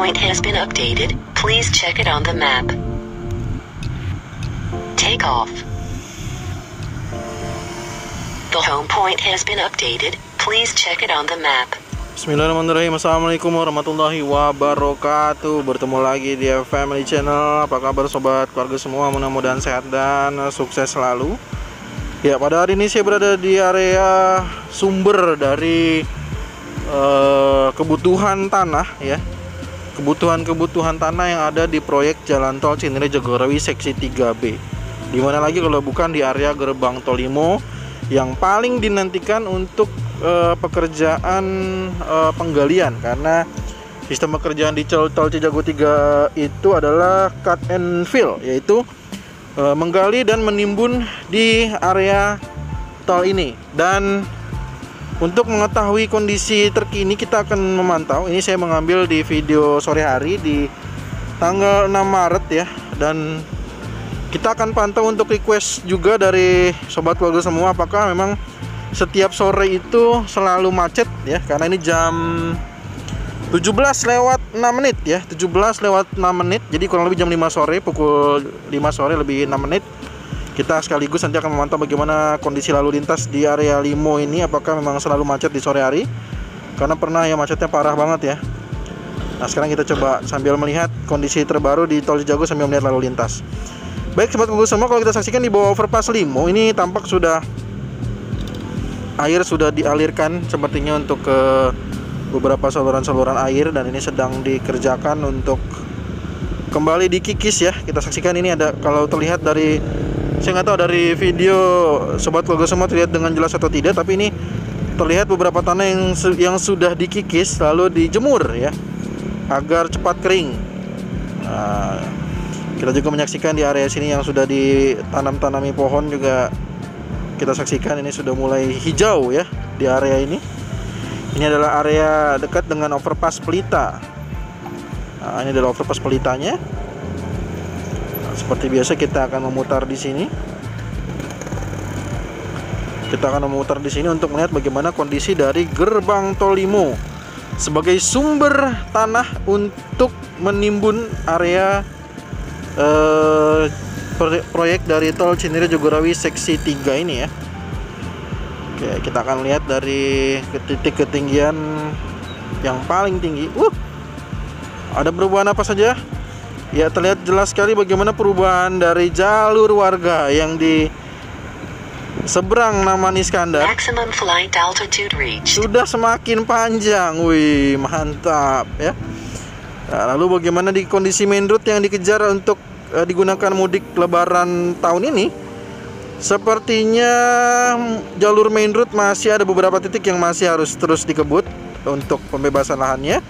point has been updated. Please check it on the map. Take off. The home point has been updated. Please check it on the map. Bismillahirrahmanirrahim. Assalamualaikum warahmatullahi wabarakatuh. Bertemu lagi di Family Channel. Apa kabar sobat keluarga semua? Mudah-mudahan sehat dan sukses selalu. Ya, pada hari ini saya berada di area sumber dari kebutuhan tanah ya. Kebutuhan tanah yang ada di proyek Jalan Tol Cinere Jagorawi Seksi 3B. Dimana lagi kalau bukan di area Gerbang Tol Limo yang paling dinantikan untuk pekerjaan penggalian, karena sistem pekerjaan di Tol Cijago 3 itu adalah cut and fill, yaitu menggali dan menimbun di area tol ini. Dan untuk mengetahui kondisi terkini kita akan memantau. Ini saya mengambil di video sore hari di tanggal 6 Maret ya. Dan kita akan pantau untuk request juga dari sobat keluarga semua, apakah memang setiap sore itu selalu macet ya, karena ini jam 17:06 ya, 17:06. Jadi kurang lebih jam 5 sore, pukul 5 sore lebih 6 menit. Kita sekaligus nanti akan memantau bagaimana kondisi lalu lintas di area Limo ini, apakah memang selalu macet di sore hari, karena pernah ya macetnya parah banget ya. Nah, sekarang kita coba sambil melihat kondisi terbaru di Tol Cijago sambil melihat lalu lintas. Baik sobat keluarga semua, kalau kita saksikan di bawah overpass Limo ini tampak sudah air sudah dialirkan sepertinya untuk ke beberapa saluran-saluran air, dan ini sedang dikerjakan untuk kembali dikikis ya. Kita saksikan ini ada, kalau terlihat dari, saya nggak tahu dari video sobat keluarga semua terlihat dengan jelas atau tidak, tapi ini terlihat beberapa tanah yang sudah dikikis lalu dijemur ya agar cepat kering. Nah, kita juga menyaksikan di area sini yang sudah ditanami pohon juga. Kita saksikan ini sudah mulai hijau ya di area ini. Ini adalah area dekat dengan overpass Pelita. Nah, ini adalah overpass Pelitanya. Nah, seperti biasa kita akan memutar di sini. Kita akan memutar di sini untuk melihat bagaimana kondisi dari Gerbang Tol Limo sebagai sumber tanah untuk menimbun area proyek dari Tol Cinere Jagorawi Seksi 3 ini ya. Oke, kita akan lihat dari titik ketinggian yang paling tinggi. Ada perubahan apa saja? Ya, terlihat jelas sekali bagaimana perubahan dari jalur warga yang di seberang Naman Iskandar sudah semakin panjang. Wih, mantap ya. Nah, lalu bagaimana di kondisi main road yang dikejar untuk digunakan mudik lebaran tahun ini? Sepertinya jalur main road masih ada beberapa titik yang masih harus terus dikebut untuk pembebasan lahannya,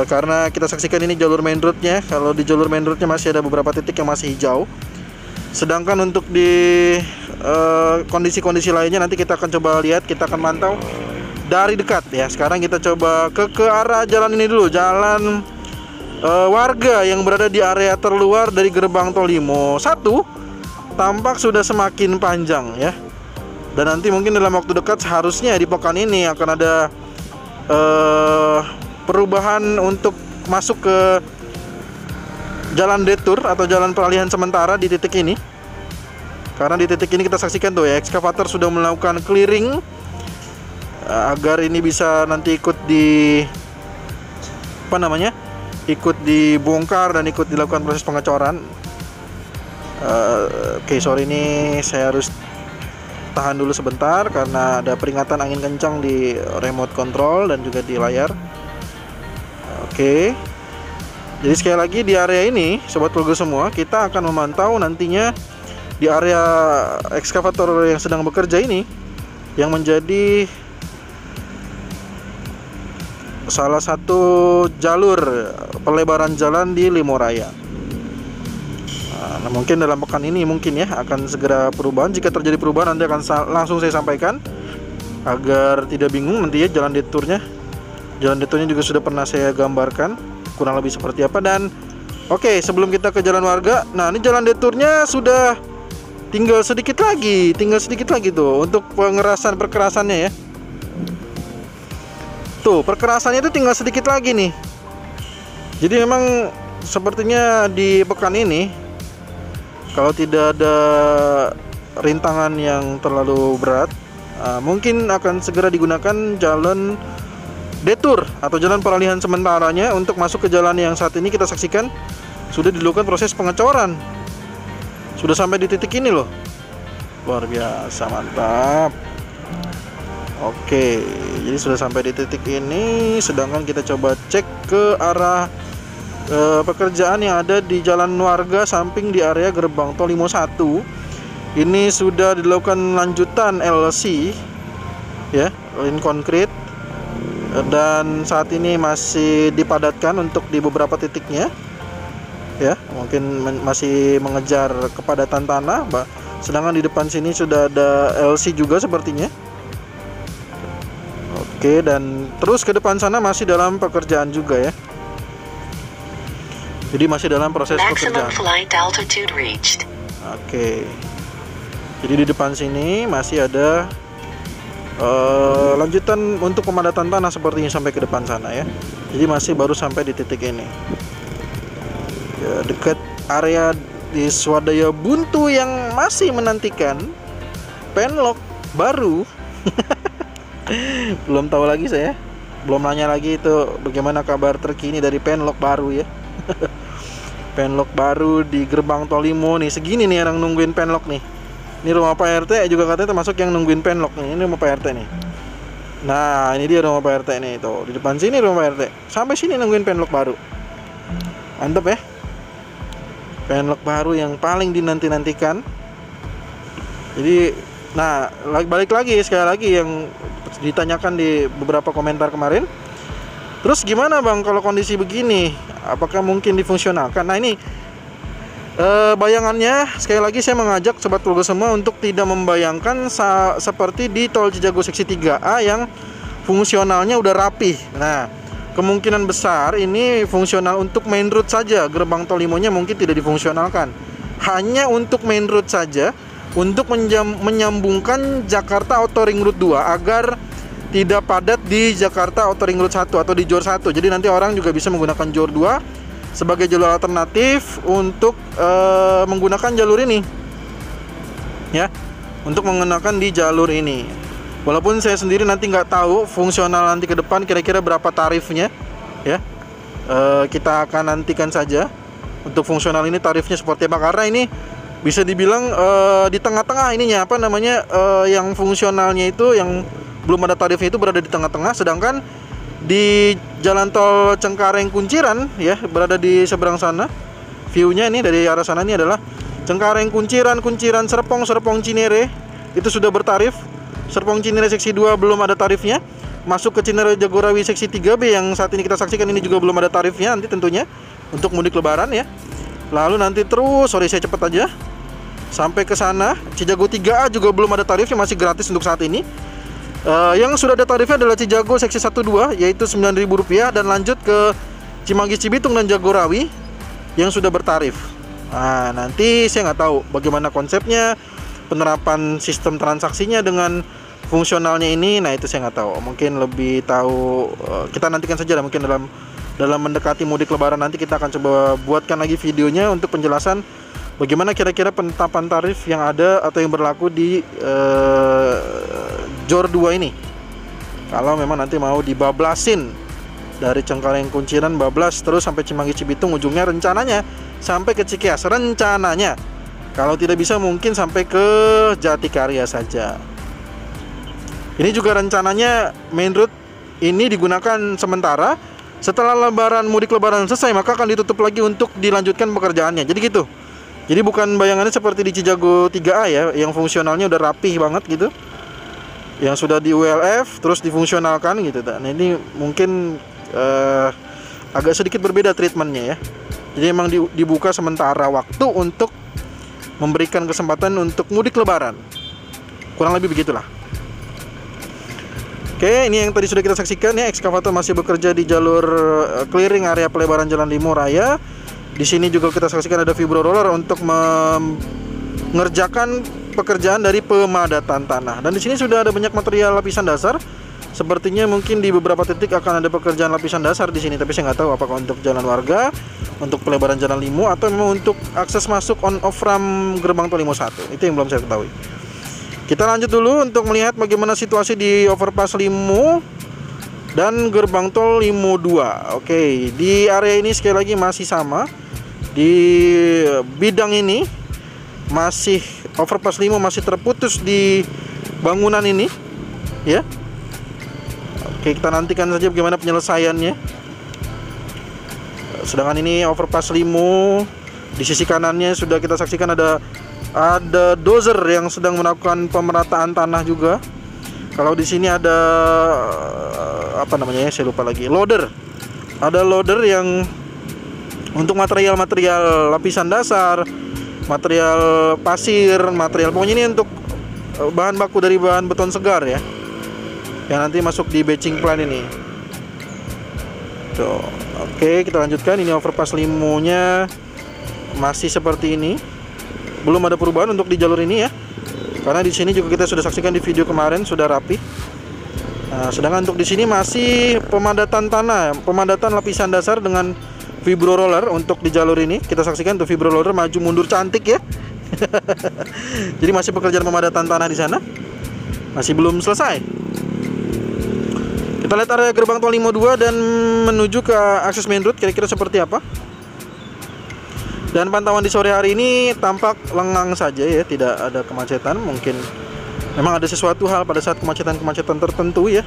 karena kita saksikan ini jalur main roadnya. Kalau di jalur main roadnya masih ada beberapa titik yang masih hijau, sedangkan untuk di kondisi-kondisi lainnya nanti kita akan coba lihat, kita akan mantau dari dekat ya. Sekarang kita coba ke arah jalan ini dulu, jalan warga yang berada di area terluar dari Gerbang Tol Limo 1 tampak sudah semakin panjang ya. Dan nanti mungkin dalam waktu dekat seharusnya di pekan ini akan ada perubahan untuk masuk ke jalan detour atau jalan peralihan sementara di titik ini. Karena di titik ini kita saksikan tuh ya, ekskavator sudah melakukan clearing agar ini bisa nanti ikut dibongkar dan ikut dilakukan proses pengecoran. Oke, sorry, ini saya harus tahan dulu sebentar karena ada peringatan angin kencang di remote control dan juga di layar. Oke, jadi sekali lagi di area ini sobat keluarga semua, kita akan memantau nantinya di area ekskavator yang sedang bekerja ini, yang menjadi salah satu jalur pelebaran jalan di Limo Raya. Nah, mungkin dalam pekan ini mungkin ya akan segera perubahan. Jika terjadi perubahan nanti akan langsung saya sampaikan agar tidak bingung nanti ya. Jalan detournya juga sudah pernah saya gambarkan kurang lebih seperti apa. Dan oke, sebelum kita ke jalan warga, nah ini jalan detournya sudah tinggal sedikit lagi tuh untuk perkerasannya ya. Tuh, perkerasannya itu tinggal sedikit lagi nih. Jadi memang sepertinya di pekan ini kalau tidak ada rintangan yang terlalu berat, mungkin akan segera digunakan jalan detour atau jalan peralihan sementaranya untuk masuk ke jalan yang saat ini kita saksikan sudah dilakukan proses pengecoran. Sudah sampai di titik ini loh. Luar biasa, mantap. Oke, jadi sudah sampai di titik ini. Sedangkan kita coba cek ke arah pekerjaan yang ada di jalan warga samping di area gerbang tol Limo 1. Ini sudah dilakukan lanjutan LC ya, line konkrit, dan saat ini masih dipadatkan untuk di beberapa titiknya ya, mungkin masih mengejar kepadatan tanah. Sedangkan di depan sini sudah ada LC juga sepertinya. Oke, dan terus ke depan sana masih dalam pekerjaan juga ya. Jadi masih dalam proses pekerjaan. Oke. Jadi di depan sini masih ada lanjutan untuk pemadatan tanah sepertinya sampai ke depan sana ya. Jadi masih baru sampai di titik ini. Ya, dekat area di swadaya buntu yang masih menantikan penlock baru. Belum tahu lagi saya. Belum nanya lagi itu bagaimana kabar terkini dari penlock baru ya. Penlock baru di gerbang tol Limo nih, segini nih orang nungguin penlock nih. Ini rumah Pak RT juga katanya termasuk yang nungguin penlock nih. Ini rumah Pak RT nih. Nah, ini dia rumah Pak RT nih tuh. Di depan sini rumah Pak RT. Sampai sini nungguin penlock baru. Mantep ya. Penlock baru yang paling dinanti-nantikan. Jadi, nah, balik lagi sekali lagi yang ditanyakan di beberapa komentar kemarin. Terus gimana Bang kalau kondisi begini? Apakah mungkin difungsionalkan? Nah ini bayangannya sekali lagi saya mengajak Sobat Progo semua untuk tidak membayangkan seperti di tol Cijago seksi 3A yang fungsionalnya udah rapih. Nah kemungkinan besar ini fungsional untuk main road saja. Gerbang tol Limonya mungkin tidak difungsionalkan, hanya untuk main road saja, untuk menyambungkan Jakarta Auto Ring Road 2 agar tidak padat di Jakarta Auto Ring Road 1 atau di JOR 1. Jadi nanti orang juga bisa menggunakan JOR 2 sebagai jalur alternatif untuk menggunakan jalur ini ya, untuk menggunakan di jalur ini. Walaupun saya sendiri nanti nggak tahu fungsional nanti ke depan kira-kira berapa tarifnya ya. Kita akan nantikan saja untuk fungsional ini tarifnya seperti apa, karena ini bisa dibilang di tengah-tengah ininya, apa namanya, yang fungsionalnya itu yang belum ada tarifnya itu berada di tengah-tengah, sedangkan di jalan tol Cengkareng Kunciran ya berada di seberang sana. View-nya ini dari arah sana ini adalah Cengkareng Kunciran, Kunciran Serpong, Serpong Cinere itu sudah bertarif. Serpong Cinere seksi 2 belum ada tarifnya. Masuk ke Cinere Jagorawi seksi 3B yang saat ini kita saksikan ini juga belum ada tarifnya nanti tentunya untuk mudik lebaran ya. Lalu nanti terus, sorry saya cepat aja, sampai ke sana Cijago 3A juga belum ada tarifnya, masih gratis untuk saat ini. Yang sudah ada tarifnya adalah Cijago seksi 1-2 yaitu Rp9.000 dan lanjut ke Cimanggis Cibitung dan Jagorawi yang sudah bertarif. Nah nanti saya nggak tahu bagaimana konsepnya, penerapan sistem transaksinya dengan fungsionalnya ini. Nah itu saya nggak tahu, mungkin lebih tahu kita nantikan saja lah. Mungkin dalam mendekati mudik lebaran nanti kita akan coba buatkan lagi videonya untuk penjelasan bagaimana kira-kira penetapan tarif yang ada atau yang berlaku di JOR 2 ini. Kalau memang nanti mau dibablasin dari Cengkareng Kunciran bablas terus sampai Cimanggis Cibitung, ujungnya rencananya sampai ke Cikeas, rencananya. Kalau tidak bisa mungkin sampai ke Jatikarya saja. Ini juga rencananya main road ini digunakan sementara. Setelah mudik lebaran selesai maka akan ditutup lagi untuk dilanjutkan pekerjaannya. Jadi gitu. Jadi bukan bayangannya seperti di Cijago 3A ya, yang fungsionalnya udah rapih banget gitu, yang sudah di ULF terus difungsionalkan gitu. Nah ini mungkin agak sedikit berbeda treatmentnya ya. Jadi emang dibuka sementara waktu untuk memberikan kesempatan untuk mudik lebaran, kurang lebih begitulah. Oke, ini yang tadi sudah kita saksikan ya, ekskavator masih bekerja di jalur clearing area pelebaran Jalan Limo Raya. Di sini juga kita saksikan ada vibro roller untuk mengerjakan pekerjaan dari pemadatan tanah. Dan di sini sudah ada banyak material lapisan dasar Sepertinya mungkin di beberapa titik akan ada pekerjaan lapisan dasar di sini, tapi saya nggak tahu apakah untuk jalan warga, untuk pelebaran jalan Limo, atau memang untuk akses masuk on off ramp gerbang tol Limo 1. Itu yang belum saya ketahui. Kita lanjut dulu untuk melihat bagaimana situasi di overpass Limo dan gerbang tol Limo 2. Oke, di area ini sekali lagi masih sama. Di bidang ini masih overpass Limo masih terputus di bangunan ini, ya. Oke, kita nantikan saja bagaimana penyelesaiannya. Sedangkan ini overpass Limo, di sisi kanannya sudah kita saksikan ada dozer yang sedang melakukan pemerataan tanah juga. Kalau di sini ada apa namanya ya, saya lupa lagi, loader. Ada loader yang untuk material-material lapisan dasar, material pasir, material pokoknya ini untuk bahan baku dari bahan beton segar ya, yang nanti masuk di batching plant ini. Tuh, oke, kita lanjutkan. Ini overpass Limonya masih seperti ini. Belum ada perubahan untuk di jalur ini ya. Karena di sini juga kita sudah saksikan di video kemarin sudah rapi. Nah, sedangkan untuk di sini masih pemadatan tanah, pemadatan lapisan dasar dengan vibro roller untuk di jalur ini. Kita saksikan tuh vibro roller maju mundur cantik ya. Jadi masih pekerjaan pemadatan tanah di sana. Masih belum selesai. Kita lihat area gerbang tol Limo 2 dan menuju ke akses main road kira-kira seperti apa. Dan pantauan di sore hari ini tampak lengang saja ya, tidak ada kemacetan. Mungkin memang ada sesuatu hal pada saat kemacetan-kemacetan tertentu ya.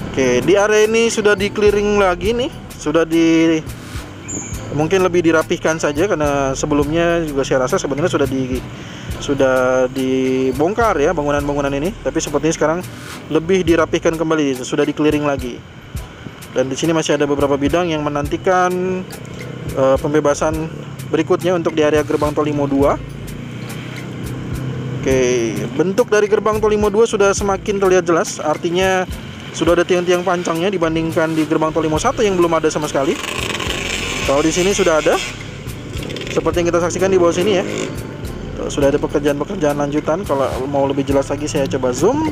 Oke, di area ini sudah di clearing lagi nih, mungkin lebih dirapihkan saja karena sebelumnya juga saya rasa sebenarnya sudah dibongkar ya bangunan-bangunan ini, tapi sepertinya sekarang lebih dirapihkan kembali, sudah di clearing lagi. Dan di sini masih ada beberapa bidang yang menantikan pembebasan berikutnya untuk di area gerbang tol Limo 2. Oke, bentuk dari gerbang tol Limo 2 sudah semakin terlihat jelas, artinya sudah ada tiang-tiang pancangnya dibandingkan di gerbang tol Limo 1 yang belum ada sama sekali. Kalau di sini sudah ada, seperti yang kita saksikan di bawah sini ya. Tuh, sudah ada pekerjaan-pekerjaan lanjutan. Kalau mau lebih jelas lagi saya coba zoom.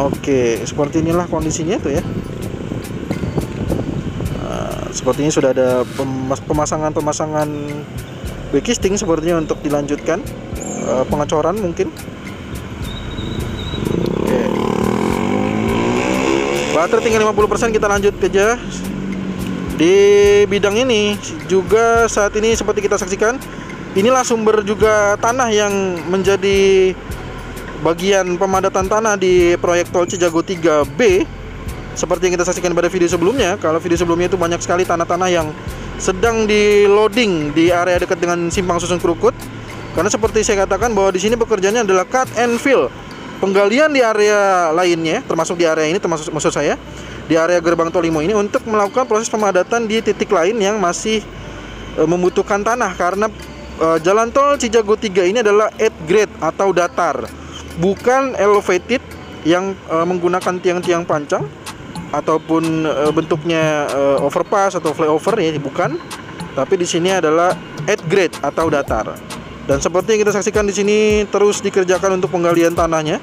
Oke, seperti inilah kondisinya tuh ya. Sepertinya sudah ada pemasangan backisting sepertinya untuk dilanjutkan pengecoran mungkin. Oke. Baterai tinggal 50%, kita lanjut aja. Di bidang ini juga saat ini seperti kita saksikan, inilah sumber juga tanah yang menjadi bagian pemadatan tanah di proyek tol Cijago 3B. Seperti yang kita saksikan pada video sebelumnya. Kalau video sebelumnya itu banyak sekali tanah-tanah yang sedang di loading di area dekat dengan simpang susun Krukut. Karena seperti saya katakan bahwa di sini pekerjaannya adalah cut and fill, penggalian di area lainnya, termasuk di area ini, termasuk maksud saya di area gerbang tol Limo ini, untuk melakukan proses pemadatan di titik lain yang masih membutuhkan tanah. Karena jalan tol Cijago 3 ini adalah 8 grade atau datar, bukan elevated yang menggunakan tiang-tiang pancang ataupun bentuknya overpass atau flyover ya, bukan. Tapi di sini adalah 8 grade atau datar. Dan seperti yang kita saksikan di sini terus dikerjakan untuk penggalian tanahnya.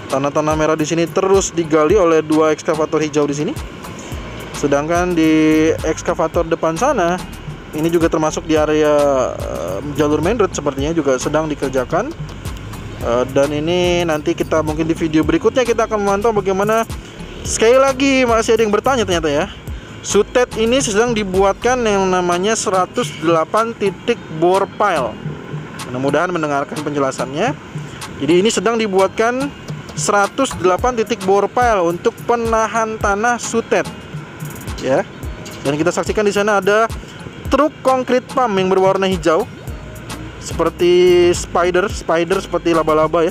Tanah-tanah merah di sini terus digali oleh 2 ekskavator hijau di sini. Sedangkan di ekskavator depan sana ini juga termasuk di area jalur main road, sepertinya juga sedang dikerjakan. Dan ini nanti kita mungkin di video berikutnya kita akan memantau bagaimana. Sekali lagi masih ada yang bertanya ternyata ya. Sutet ini sedang dibuatkan yang namanya 108 titik bore pile. Mudah-mudahan mendengarkan penjelasannya. Jadi ini sedang dibuatkan 108 titik bore pile untuk penahan tanah sutet. Ya. Dan kita saksikan di sana ada truk konkrit pump yang berwarna hijau. Seperti spider seperti laba-laba ya.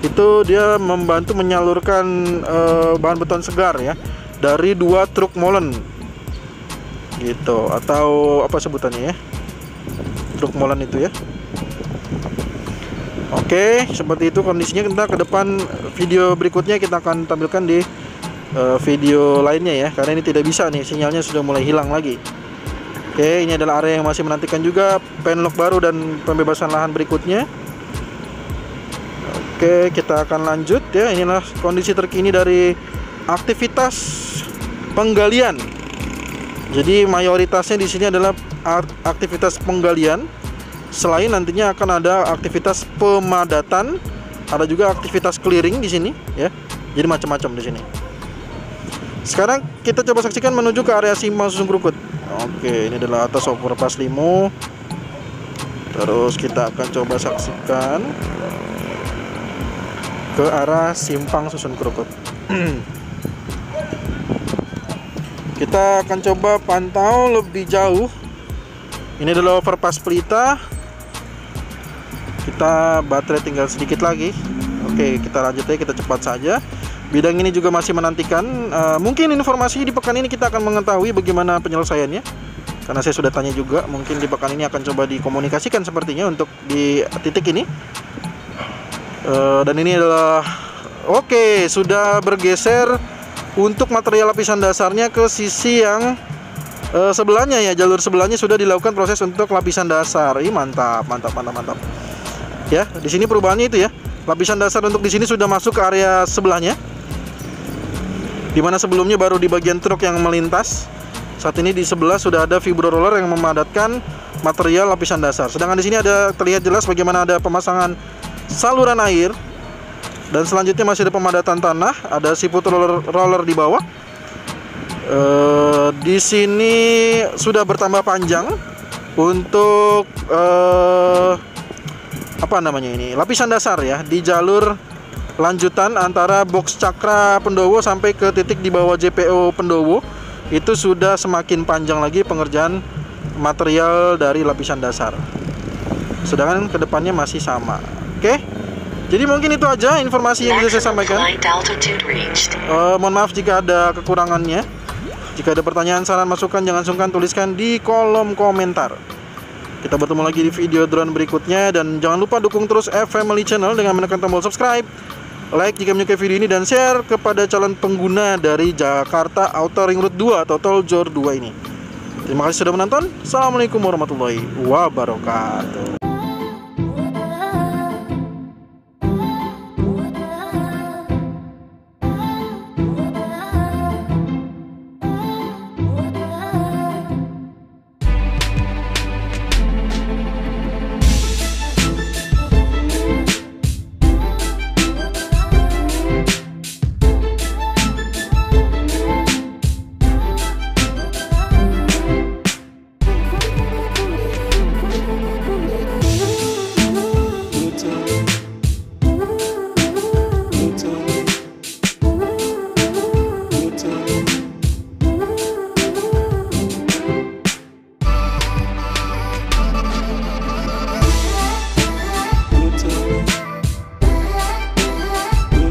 Itu dia membantu menyalurkan bahan beton segar ya dari 2 truk molen gitu, atau apa sebutannya ya, truk molen itu ya. Oke, seperti itu kondisinya. Kita ke depan video berikutnya kita akan tampilkan di video lainnya ya, karena ini tidak bisa nih, sinyalnya sudah mulai hilang lagi. Oke, ini adalah area yang masih menantikan juga penlock baru dan pembebasan lahan berikutnya. Oke, Oke, kita akan lanjut ya. Inilah kondisi terkini dari aktivitas penggalian. Jadi mayoritasnya di sini adalah aktivitas penggalian. Selain nantinya akan ada aktivitas pemadatan, ada juga aktivitas clearing di sini ya. Jadi macam-macam di sini. Sekarang kita coba saksikan menuju ke area Simpang Susun Krukut. Oke, ini adalah atas overpass Limo. Terus kita akan coba saksikan ke arah Simpang Susun Krukut. Kita akan coba pantau lebih jauh. Ini adalah overpass Pelita. Kita baterai tinggal sedikit lagi. Oke, kita lanjut ya, kita cepat saja. Bidang ini juga masih menantikan. Mungkin informasi di pekan ini kita akan mengetahui bagaimana penyelesaiannya. Karena saya sudah tanya juga, mungkin di pekan ini akan coba dikomunikasikan sepertinya untuk di titik ini. Dan ini adalah oke, sudah bergeser untuk material lapisan dasarnya ke sisi yang sebelahnya ya, jalur sebelahnya sudah dilakukan proses untuk lapisan dasar. Ih, mantap. Ya, di sini perubahannya itu ya. Lapisan dasar untuk di sini sudah masuk ke area sebelahnya. Dimana sebelumnya baru di bagian truk yang melintas. Saat ini di sebelah sudah ada vibro roller yang memadatkan material lapisan dasar. Sedangkan di sini ada terlihat jelas bagaimana ada pemasangan saluran air. Dan selanjutnya masih ada pemadatan tanah, ada siput roller di bawah. Di sini sudah bertambah panjang untuk apa namanya ini, lapisan dasar ya, di jalur lanjutan antara box Cakra Pendowo sampai ke titik di bawah JPO Pendowo. Itu sudah semakin panjang lagi pengerjaan material dari lapisan dasar. Sedangkan kedepannya masih sama. Oke. Jadi mungkin itu aja informasi yang bisa saya sampaikan. Mohon maaf jika ada kekurangannya. Jika ada pertanyaan, saran, masukan, jangan sungkan tuliskan di kolom komentar. Kita bertemu lagi di video drone berikutnya. Dan jangan lupa dukung terus F-Family Channel dengan menekan tombol subscribe, like jika menyukai video ini, dan share kepada calon pengguna dari Jakarta Outer Ring Road 2 atau Tol Jor 2 ini. Terima kasih sudah menonton. Assalamualaikum warahmatullahi wabarakatuh.